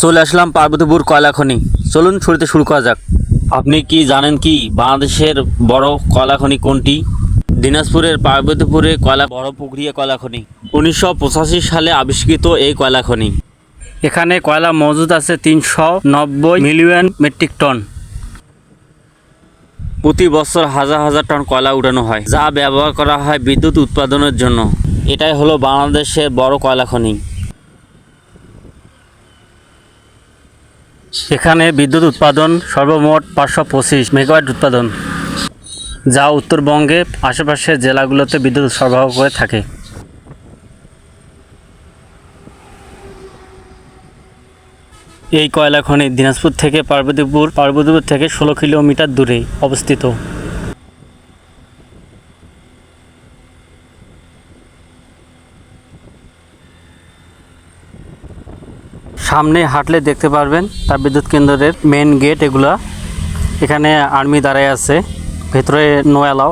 চলে আসলাম পার্বতীপুর কয়লা খনি। চলুন শুরু করা যাক। আপনি কি জানেন কি বাংলাদেশের বড় কয়লা খনি কোনটি? দিনাজপুরের পার্বতীপুরে কয়লা বড় পুকুরিয়া কয়লা খনি 1985 সালে আবিষ্কৃত এই কয়লা খনি। এখানে কয়লা মজুদ আছে 390 মিলিয়ন মেট্রিক টন। প্রতি বছর হাজার হাজার টন কয়লা উঠানো হয়, যা ব্যবহার করা হয় বিদ্যুৎ উৎপাদনের জন্য। এটাই হলো বাংলাদেশের বড় কয়লা খনি। এখানে বিদ্যুৎ উৎপাদন সর্বমোট 525 মেগাওয়াট উৎপাদন, যা উত্তরবঙ্গে আশেপাশের জেলাগুলোতে বিদ্যুৎ সরবরাহ করে থাকে। এই কয়লা খনি দিনাজপুর থেকে পার্বতীপুর থেকে 16 কিলোমিটার দূরে অবস্থিত। সামনে হাঁটলে দেখতে পারবেন তার বিদ্যুৎ কেন্দ্রের মেন গেট এগুলা। এখানে আর্মি দাঁড়ায় আছে, ভেতরে নো অ্যালাউ।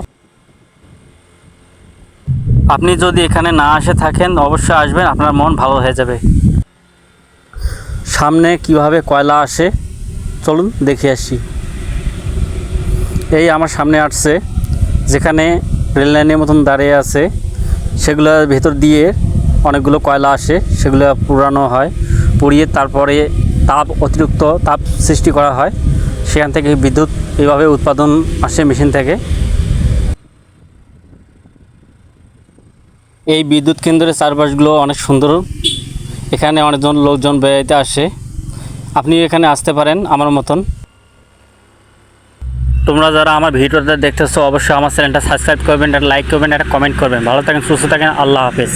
আপনি যদি এখানে না আসে থাকেন অবশ্যই আসবেন, আপনার মন ভালো হয়ে যাবে। সামনে কিভাবে কয়লা আসে চলুন দেখে আসি। এই আমার সামনে আসছে, যেখানে রেল লাইনের মতন দাঁড়িয়ে আছে, সেগুলোর ভেতর দিয়ে অনেকগুলো কয়লা আসে, সেগুলো পুরানো হয়, পুড়িয়ে তারপরে অতিরিক্ত তাপ সৃষ্টি করা হয়, সেখান থেকে বিদ্যুৎ এইভাবে উৎপাদন আসে মেশিন থেকে। এই বিদ্যুৎ কেন্দ্রের চারপাশগুলো অনেক সুন্দর, এখানে অনেকজন লোকজন বেড়াইতে আসে। আপনি এখানে আসতে পারেন আমার মতন। তোমরা যারা আমার ভিডিওটা দেখতেছো অবশ্যই আমার চ্যানেলটা সাবস্ক্রাইব করবেন, একটা লাইক করবেন, একটা কমেন্ট করবেন। ভালো থাকেন, সুস্থ থাকেন, আল্লাহ হাফেজ।